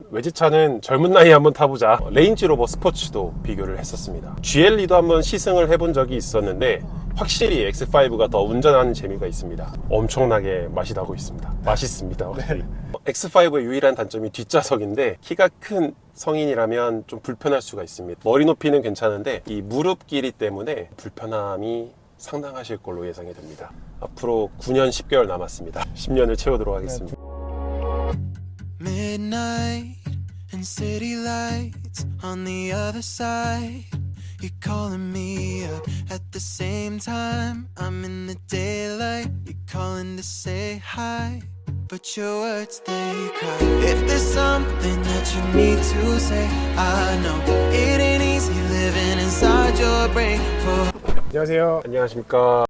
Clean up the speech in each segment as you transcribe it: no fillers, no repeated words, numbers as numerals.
외제차는 젊은 나이에 한번 타보자. 레인지로버 스포츠도 비교를 했었습니다. GLE도 한번 시승을 해본 적이 있었는데 확실히 X5가 더 운전하는 재미가 있습니다. 엄청나게 맛이 나고 있습니다. 맛있습니다. 확실히. X5의 유일한 단점이 뒷좌석인데 키가 큰 성인이라면 좀 불편할 수가 있습니다. 머리 높이는 괜찮은데 이 무릎 길이 때문에 불편함이 상당하실 걸로 예상이 됩니다. 앞으로 9년 10개월 남았습니다. 10년을 채우도록 하겠습니다. Midnight and city lights on the other side. You're calling me up at the same time. I'm in the daylight. You're calling to say hi, but your words they cry. If there's something that you need to say, I know it ain't easy living inside your brain. For 안녕하세요. 안녕하십니까.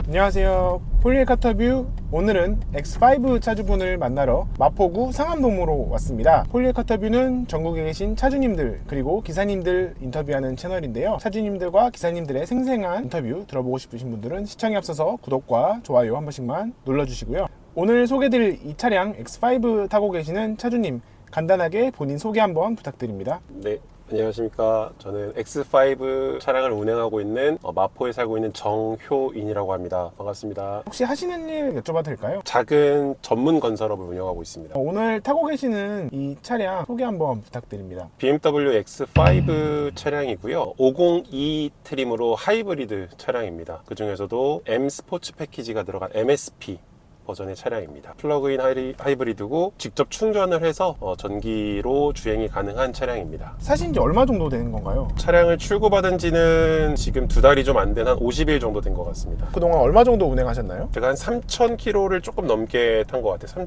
안녕하세요. 폴리에카터뷰. 오늘은 X5 차주분을 만나러 마포구 상암동으로 왔습니다. 폴리에카터뷰는 전국에 계신 차주님들 그리고 기사님들 인터뷰하는 채널인데요. 차주님들과 기사님들의 생생한 인터뷰 들어보고 싶으신 분들은 시청에 앞서서 구독과 좋아요 한 번씩만 눌러주시고요. 오늘 소개드릴 이 차량 X5 타고 계시는 차주님 간단하게 본인 소개 한번 부탁드립니다. 네. 안녕하십니까. 저는 X5 차량을 운행하고 있는 마포에 살고 있는 정효인이라고 합니다. 반갑습니다. 혹시 하시는 일 여쭤봐도 될까요? 작은 전문 건설업을 운영하고 있습니다. 오늘 타고 계시는 이 차량 소개 한번 부탁드립니다. BMW X5 차량이고요. 502 트림으로 하이브리드 차량입니다. 그 중에서도 M 스포츠 패키지가 들어간 MSP 버전의 차량입니다. 플러그인 하이브리드고 직접 충전을 해서 전기로 주행이 가능한 차량입니다. 사신 지 얼마 정도 되는 건가요? 차량을 출고받은 지는 지금 2달이 좀 안 된 한 50일 정도 된 것 같습니다. 그동안 얼마 정도 운행하셨나요? 제가 한 3,000km를 조금 넘게 탄 것 같아요.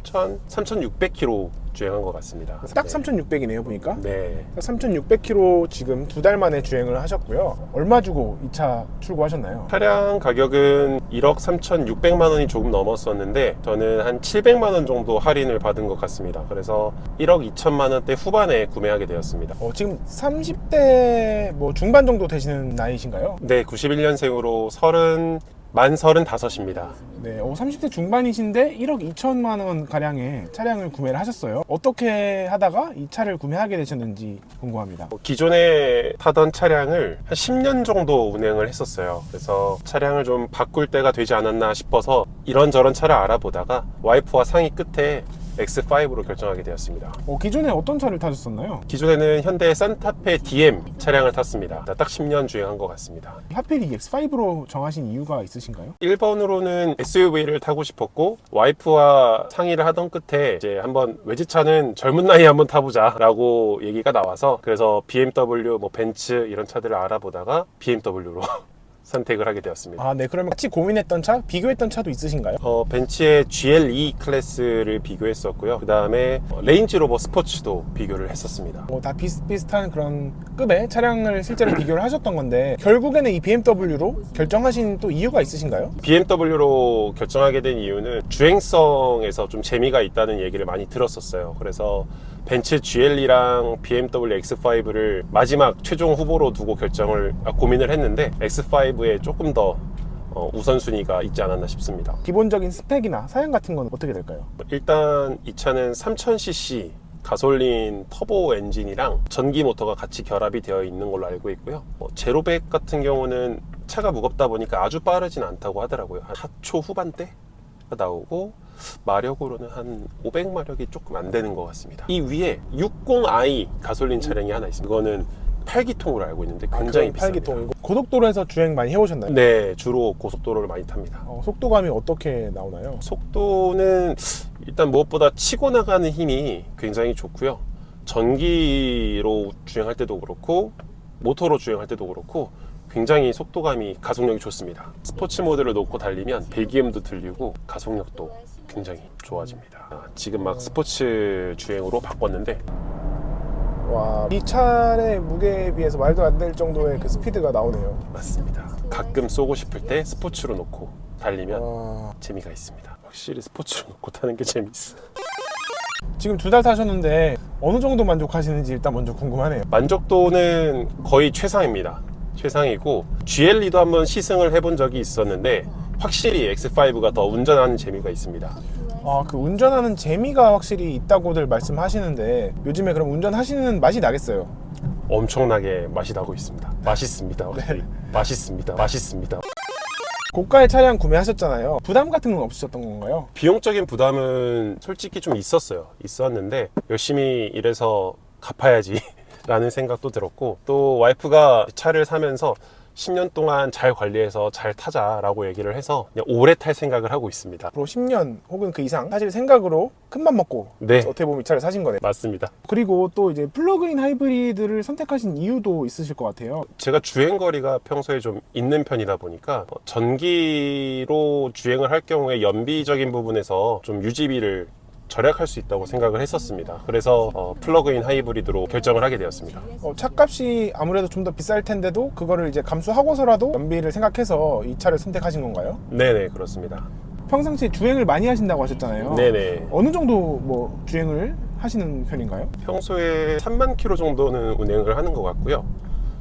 3,600km 주행한 것 같습니다. 딱 네. 3,600이네요 보니까. 네. 3,600km 지금 2달 만에 주행을 하셨고요. 얼마 주고 이 차 출고하셨나요? 차량 가격은 1억 3,600만 원이 조금 넘었었는데 저는 한 700만 원 정도 할인을 받은 것 같습니다. 그래서 1억 2천만 원대 후반에 구매하게 되었습니다. 지금 30대 뭐 중반 정도 되시는 나이신가요? 네, 91년생으로 만 35입니다. 네, 30대 중반이신데 1억 2천만 원 가량의 차량을 구매를 하셨어요. 어떻게 하다가 이 차를 구매하게 되셨는지 궁금합니다. 기존에 타던 차량을 한 10년 정도 운행을 했었어요. 그래서 차량을 좀 바꿀 때가 되지 않았나 싶어서 이런저런 차를 알아보다가 와이프와 상의 끝에 X5로 결정하게 되었습니다. 기존에 어떤 차를 타셨었나요? 기존에는 현대 산타페 DM 차량을 탔습니다. 딱 10년 주행한 것 같습니다. 하필 이 X5로 정하신 이유가 있으신가요? 1번으로는 SUV를 타고 싶었고 와이프와 상의를 하던 끝에 이제 한번 외제차는 젊은 나이에 한번 타보자 라고 얘기가 나와서 그래서 BMW, 벤츠 이런 차들을 알아보다가 BMW로 선택을 하게 되었습니다. 네. 그러면 같이 고민했던 차, 비교했던 차도 있으신가요? 벤츠의 GLE 클래스를 비교했었고요. 그 다음에 레인지로버 스포츠도 비교를 했었습니다. 다 비슷비슷한 그런 급의 차량을 실제로 비교를 하셨던 건데 결국에는 이 BMW로 결정하신 또 이유가 있으신가요? BMW로 결정하게 된 이유는 주행성에서 좀 재미가 있다는 얘기를 많이 들었었어요. 그래서 벤츠 GLE랑 BMW X5를 마지막 최종 후보로 두고 고민을 했는데 X5에 조금 더 우선순위가 있지 않았나 싶습니다. 기본적인 스펙이나 사양 같은 건 어떻게 될까요? 일단 이 차는 3000cc 가솔린 터보 엔진이랑 전기 모터가 같이 결합이 되어 있는 걸로 알고 있고요. 제로백 같은 경우는 차가 무겁다 보니까 아주 빠르진 않다고 하더라고요. 한 4초 후반대가 나오고 마력으로는 한 500마력이 조금 안 되는 것 같습니다. 이 위에 60i 가솔린 차량이 하나 있습니다. 이거는 8기통으로 알고 있는데 굉장히 비쌉니다. 8기통이고 고속도로에서 주행 많이 해오셨나요? 네, 주로 고속도로를 많이 탑니다. 속도감이 어떻게 나오나요? 속도는 일단 무엇보다 치고 나가는 힘이 굉장히 좋고요. 전기로 주행할 때도 그렇고 모터로 주행할 때도 그렇고 굉장히 속도감이 가속력이 좋습니다. 스포츠 모드를 놓고 달리면 배기음도 들리고 가속력도 굉장히 좋아집니다. 지금 막 스포츠 주행으로 바꿨는데 와, 이 차의 무게에 비해서 말도 안 될 정도의 그 스피드가 나오네요. 맞습니다. 가끔 쏘고 싶을 때 스포츠로 놓고 달리면 재미가 있습니다. 확실히 스포츠로 놓고 타는 게 재밌어. 지금 2달 타셨는데 어느 정도 만족하시는지 일단 먼저 궁금하네요. 만족도는 거의 최상입니다. 최상이고 GLE도 한번 시승을 해본 적이 있었는데 확실히 X5가 더 운전하는 재미가 있습니다. 그 운전하는 재미가 확실히 있다고들 말씀하시는데 요즘에 그럼 운전하시는 맛이 나겠어요? 엄청나게 맛이 나고 있습니다. 맛있습니다. 확실히. 맛있습니다. 맛있습니다. 고가의 차량 구매하셨잖아요. 부담 같은 건 없으셨던 건가요? 비용적인 부담은 솔직히 좀 있었는데 열심히 일해서 갚아야지 라는 생각도 들었고, 또 와이프가 차를 사면서 10년 동안 잘 관리해서 잘 타자라고 얘기를 해서 그냥 오래 탈 생각을 하고 있습니다. 앞으로 10년 혹은 그 이상 사실 생각으로 큰맘 먹고 네. 어떻게 보면 이 차를 사신 거네요. 맞습니다. 그리고 또 이제 플러그인 하이브리드를 선택하신 이유도 있으실 것 같아요. 제가 주행거리가 평소에 좀 있는 편이다 보니까 전기로 주행을 할 경우에 연비적인 부분에서 좀 유지비를 절약할 수 있다고 생각을 했었습니다. 그래서 플러그인 하이브리드로 결정을 하게 되었습니다. 차값이 아무래도 좀 더 비쌀 텐데도 그거를 이제 감수하고서라도 연비를 생각해서 이 차를 선택하신 건가요? 네네, 그렇습니다. 평상시에 주행을 많이 하신다고 하셨잖아요. 네네. 어느 정도 뭐 주행을 하시는 편인가요? 평소에 3만 킬로 정도는 운행을 하는 것 같고요.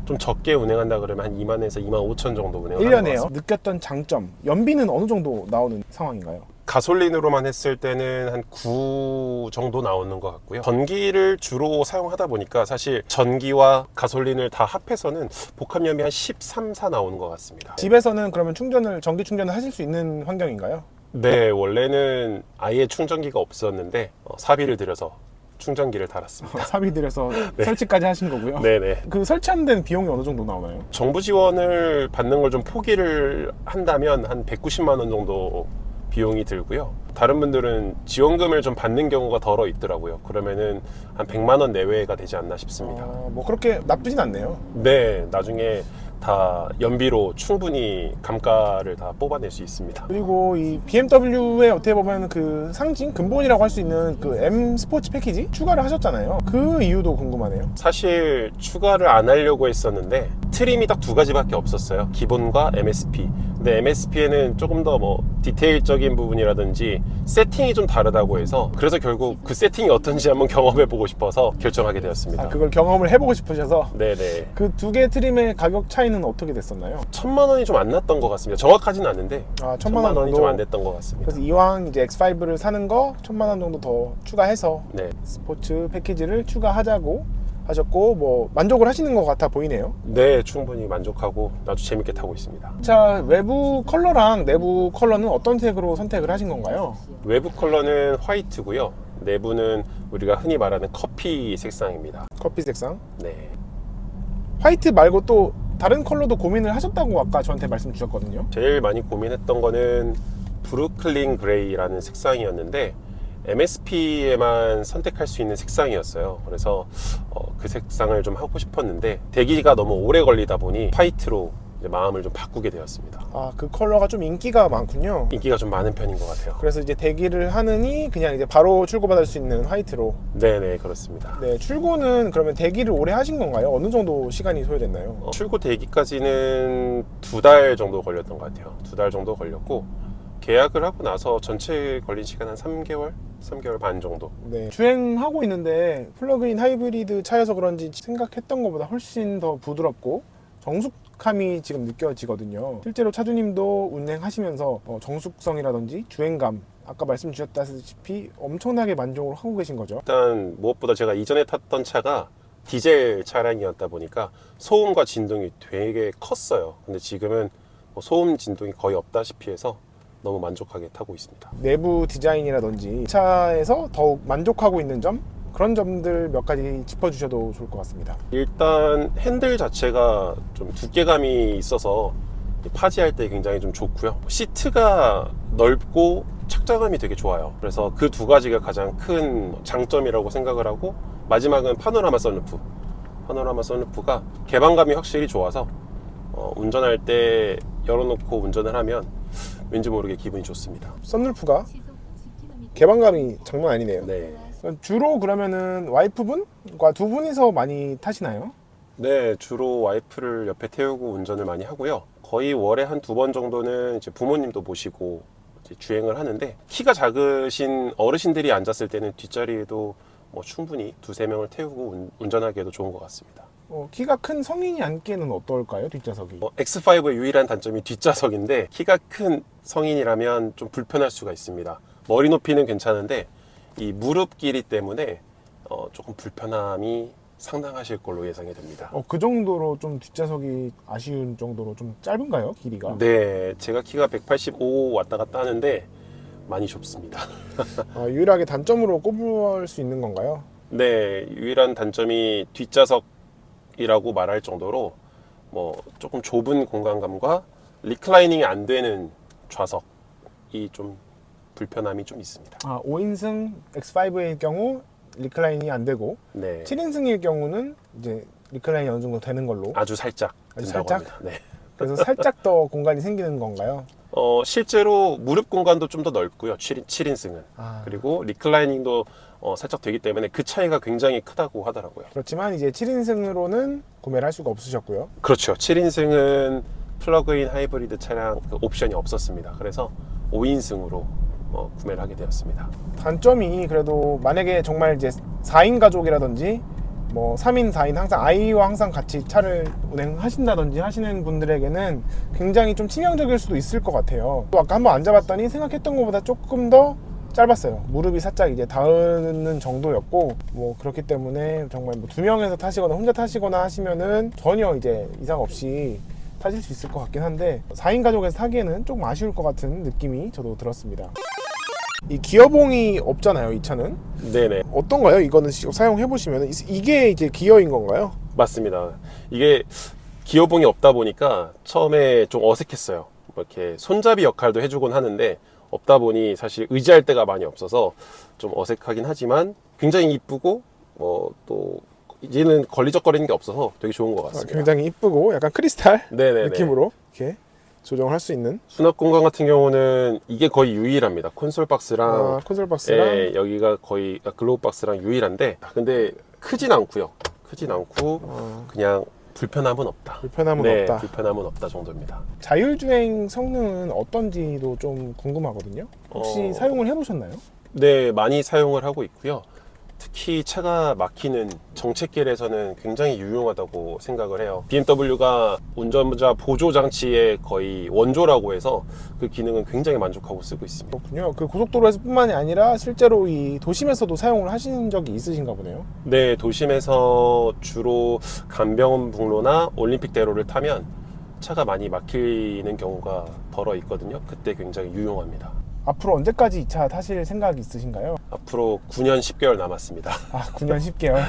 좀 적게 운행한다 그러면 한 2만에서 2만 5천 정도 운행을 하는 것 1년에요. 같습니다. 느꼈던 장점, 연비는 어느 정도 나오는 상황인가요? 가솔린으로만 했을 때는 한 9 정도 나오는 것 같고요. 전기를 주로 사용하다 보니까 사실 전기와 가솔린을 다 합해서는 복합연비 한 13, 4 나오는 것 같습니다. 집에서는 그러면 전기 충전을 하실 수 있는 환경인가요? 네, 원래는 아예 충전기가 없었는데 사비를 들여서 충전기를 달았습니다. 사비 들여서 설치까지 하신 거고요. 네네. 그 설치하는 데는 비용이 어느 정도 나오나요? 정부 지원을 받는 걸 좀 포기를 한다면 한 190만 원 정도 비용이 들고요. 다른 분들은 지원금을 좀 받는 경우가 덜어 있더라고요. 그러면은 한 100만 원 내외가 되지 않나 싶습니다. 뭐 그렇게 나쁘진 않네요. 네, 나중에 다 연비로 충분히 감가를 다 뽑아낼 수 있습니다. 그리고 이 BMW의 어떻게 보면 그 상징, 근본이라고 할 수 있는 그 M 스포츠 패키지 추가를 하셨잖아요. 그 이유도 궁금하네요. 사실 추가를 안 하려고 했었는데 트림이 딱 두 가지밖에 없었어요. 기본과 MSP. 근데 MSP에는 조금 더 뭐 디테일적인 부분이라든지 세팅이 좀 다르다고 해서, 그래서 결국 그 세팅이 어떤지 한번 경험해보고 싶어서 결정하게 되었습니다. 그걸 경험을 해보고 싶으셔서. 네네. 그 두 개 트림의 가격 차이는 어떻게 됐었나요? 1,000만 원이 좀 안 났던 것 같습니다. 정확하지는 않은데 1,000만 원이 정도? 좀 안 됐던 것 같습니다. 그래서 이왕 이제 X5를 사는 거 1,000만 원 정도 더 추가해서 네. 스포츠 패키지를 추가하자고 하셨고, 뭐 만족을 하시는 것 같아 보이네요. 네, 충분히 만족하고 아주 재밌게 타고 있습니다. 자, 외부 컬러랑 내부 컬러는 어떤 색으로 선택을 하신 건가요? 외부 컬러는 화이트고요. 내부는 우리가 흔히 말하는 커피 색상입니다. 커피 색상. 네. 화이트 말고 또 다른 컬러도 고민을 하셨다고 아까 저한테 말씀 주셨거든요. 제일 많이 고민했던 거는 브루클린 그레이라는 색상이었는데 MSP에만 선택할 수 있는 색상이었어요. 그래서 그 색상을 좀 하고 싶었는데 대기가 너무 오래 걸리다 보니 화이트로 이제 마음을 좀 바꾸게 되었습니다. 그 컬러가 좀 인기가 많군요. 인기가 좀 많은 편인 것 같아요. 그래서 이제 대기를 하느니 그냥 이제 바로 출고받을 수 있는 화이트로. 네네, 그렇습니다. 네, 출고는 그러면 대기를 오래 하신 건가요? 어느 정도 시간이 소요됐나요? 출고 대기까지는 2달 정도 걸렸던 것 같아요. 2달 정도 걸렸고 계약을 하고 나서 전체 걸린 시간 한 3개월 반 정도. 네, 주행하고 있는데 플러그인 하이브리드 차여서 그런지 생각했던 것보다 훨씬 더 부드럽고 정숙함이 지금 느껴지거든요. 실제로 차주님도 운행하시면서 정숙성이라든지 주행감, 아까 말씀 주셨다시피 엄청나게 만족을 하고 계신 거죠. 일단 무엇보다 제가 이전에 탔던 차가 디젤 차량이었다 보니까 소음과 진동이 되게 컸어요. 근데 지금은 소음 진동이 거의 없다시피 해서 너무 만족하게 타고 있습니다. 내부 디자인이라든지 차에서 더욱 만족하고 있는 점, 그런 점들 몇 가지 짚어주셔도 좋을 것 같습니다. 일단 핸들 자체가 좀 두께감이 있어서 파지할 때 굉장히 좀 좋고요. 시트가 넓고 착장감이 되게 좋아요. 그래서 그 두 가지가 가장 큰 장점이라고 생각을 하고, 마지막은 파노라마 선루프. 파노라마 선루프가 개방감이 확실히 좋아서 운전할 때 열어놓고 운전을 하면 왠지 모르게 기분이 좋습니다. 썬루프가 개방감이 장난 아니네요. 네. 주로 그러면은 와이프분과 두 분이서 많이 타시나요? 네, 주로 와이프를 옆에 태우고 운전을 많이 하고요. 거의 월에 한 2번 정도는 이제 부모님도 모시고 이제 주행을 하는데, 키가 작으신 어르신들이 앉았을 때는 뒷자리에도 충분히 2-3명을 태우고 운전하기에도 좋은 것 같습니다. 키가 큰 성인이 앉기에는 어떨까요? 뒷좌석이. X5의 유일한 단점이 뒷좌석인데, 키가 큰 성인이라면 좀 불편할 수가 있습니다. 머리 높이는 괜찮은데 이 무릎 길이 때문에 조금 불편함이 상당하실 걸로 예상이 됩니다. 그 정도로 좀 뒷좌석이 아쉬운 정도로 좀 짧은가요? 길이가? 네, 제가 키가 185 왔다 갔다 하는데 많이 좁습니다. 유일하게 단점으로 꼽을 수 있는 건가요? 네, 유일한 단점이 뒷좌석이라고 말할 정도로 뭐 조금 좁은 공간감과 리클라이닝이 안 되는 좌석이 좀 불편함이 좀 있습니다. 5인승 X5의 경우 리클라인이 안 되고 네, 7인승일 경우는 이제 리클라인이 어느 정도 되는 걸로. 아주 살짝 아주 된다고 살짝? 합니다. 네. 그래서 살짝 더 공간이 생기는 건가요? 실제로 무릎 공간도 좀 더 넓고요. 7인승은. 아. 그리고 리클라이닝도 살짝 되기 때문에 그 차이가 굉장히 크다고 하더라고요. 그렇지만 이제 7인승으로는 구매를 할 수가 없으셨고요. 그렇죠. 7인승은 플러그인 하이브리드 차량 그 옵션이 없었습니다. 그래서 5인승으로 구매를 하게 되었습니다. 단점이 그래도 만약에 정말 이제 4인 가족이라든지 뭐 3인, 4인 항상 아이와 항상 같이 차를 운행하신다든지 하시는 분들에게는 굉장히 좀 치명적일 수도 있을 것 같아요. 또 아까 한번 앉아봤더니 생각했던 것보다 조금 더 짧았어요. 무릎이 살짝 이제 닿는 정도였고, 뭐 그렇기 때문에 정말 뭐 2명에서 타시거나 혼자 타시거나 하시면은 전혀 이제 이상 없이 타실 수 있을 것 같긴 한데 4인 가족에서 타기에는 조금 아쉬울 것 같은 느낌이 저도 들었습니다. 이 기어봉이 없잖아요, 이 차는. 네네. 어떤가요? 이거는 사용해보시면 이게 이제 기어인 건가요? 맞습니다. 이게 기어봉이 없다 보니까 처음에 좀 어색했어요. 뭐 이렇게 손잡이 역할도 해주곤 하는데 없다 보니 사실 의지할 데가 많이 없어서 좀 어색하긴 하지만 굉장히 이쁘고 또 이제는 걸리적거리는 게 없어서 되게 좋은 것 같습니다. 굉장히 이쁘고 약간 크리스탈 네네네. 느낌으로 이렇게 조정을 할 수 있는. 수납 공간 같은 경우는 이게 거의 유일합니다. 콘솔 박스랑 콘솔 박스랑 예, 여기가 거의 글로우 박스랑 유일한데 근데 크진 않고요. 크진 않고 그냥 불편함은 없다. 불편함은 네, 없다. 불편함은 없다 정도입니다. 자율주행 성능은 어떤지도 좀 궁금하거든요. 혹시 사용을 해보셨나요? 네, 많이 사용을 하고 있고요. 특히 차가 막히는 정체길에서는 굉장히 유용하다고 생각을 해요. BMW가 운전자 보조 장치의 거의 원조라고 해서 그 기능은 굉장히 만족하고 쓰고 있습니다. 그렇군요. 그 고속도로에서 뿐만이 아니라 실제로 이 도심에서도 사용을 하신 적이 있으신가 보네요. 네, 도심에서 주로 간병원북로나 올림픽대로를 타면 차가 많이 막히는 경우가 덜어 있거든요. 그때 굉장히 유용합니다. 앞으로 언제까지 이 차 타실 생각이 있으신가요? 앞으로 9년 10개월 남았습니다. 9년 10개월.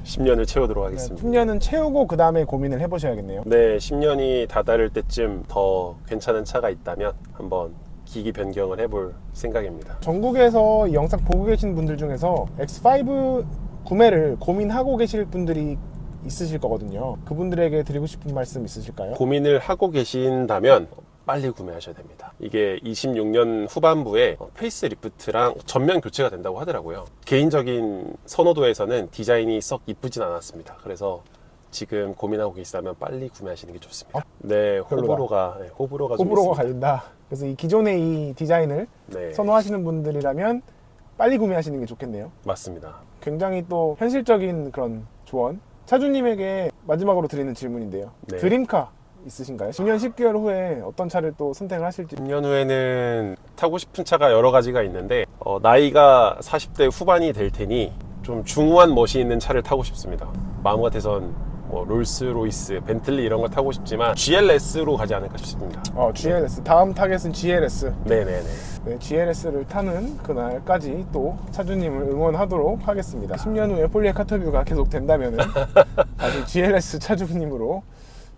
10년을 채우도록 하겠습니다. 10년은 채우고 그 다음에 고민을 해보셔야겠네요. 네, 10년이 다다를 때쯤 더 괜찮은 차가 있다면 한번 기기 변경을 해볼 생각입니다. 전국에서 이 영상 보고 계신 분들 중에서 X5 구매를 고민하고 계실 분들이 있으실 거거든요. 그분들에게 드리고 싶은 말씀 있으실까요? 고민을 하고 계신다면 빨리 구매하셔야 됩니다. 이게 26년 후반부에 페이스리프트랑 전면 교체가 된다고 하더라고요. 개인적인 선호도에서는 디자인이 썩 이쁘진 않았습니다. 그래서 지금 고민하고 계시다면 빨리 구매하시는 게 좋습니다. 네, 호불호가 좀 호불호가 있습니다. 갈린다. 그래서 이 기존의 이 디자인을 네, 선호하시는 분들이라면 빨리 구매하시는 게 좋겠네요. 맞습니다. 굉장히 또 현실적인 그런 조언. 차주님에게 마지막으로 드리는 질문인데요. 네. 드림카 있으신가요? 10년 10개월 후에 어떤 차를 또 선택을 하실지. 10년 후에는 타고 싶은 차가 여러 가지가 있는데 나이가 40대 후반이 될 테니 좀 중후한 멋이 있는 차를 타고 싶습니다. 마음 같아선 뭐 롤스로이스, 벤틀리 이런 걸 타고 싶지만 GLS로 가지 않을까 싶습니다. GLS. 다음 타겟은 GLS. 네네네. 네, GLS를 타는 그날까지 또 차주님을 응원하도록 하겠습니다. 10년 후에 폴리에 카터뷰가 계속 된다면 다시 GLS 차주님으로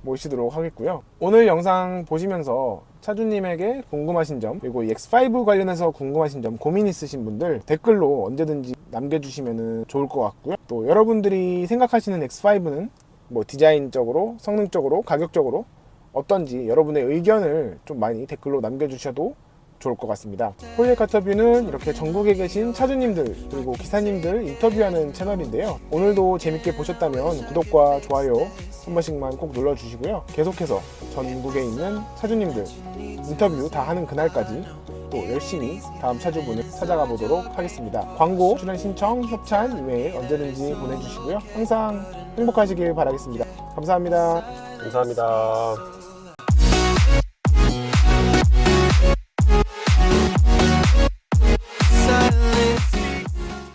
모시도록 하겠고요. 오늘 영상 보시면서 차주님에게 궁금하신 점, 그리고 이 X5 관련해서 궁금하신 점, 고민 있으신 분들 댓글로 언제든지 남겨주시면 좋을 것 같고요. 또 여러분들이 생각하시는 X5는 뭐 디자인적으로, 성능적으로, 가격적으로 어떤지 여러분의 의견을 좀 많이 댓글로 남겨주셔도 좋을 것 같습니다. 폴리에 카터뷰는 이렇게 전국에 계신 차주님들 그리고 기사님들 인터뷰하는 채널인데요. 오늘도 재밌게 보셨다면 구독과 좋아요 한 번씩만 꼭 눌러주시고요. 계속해서 전국에 있는 차주님들 인터뷰 다 하는 그날까지 또 열심히 다음 차주분을 찾아가 보도록 하겠습니다. 광고, 출연 신청, 협찬, 이메일 언제든지 보내주시고요. 항상 행복하시길 바라겠습니다. 감사합니다. 감사합니다.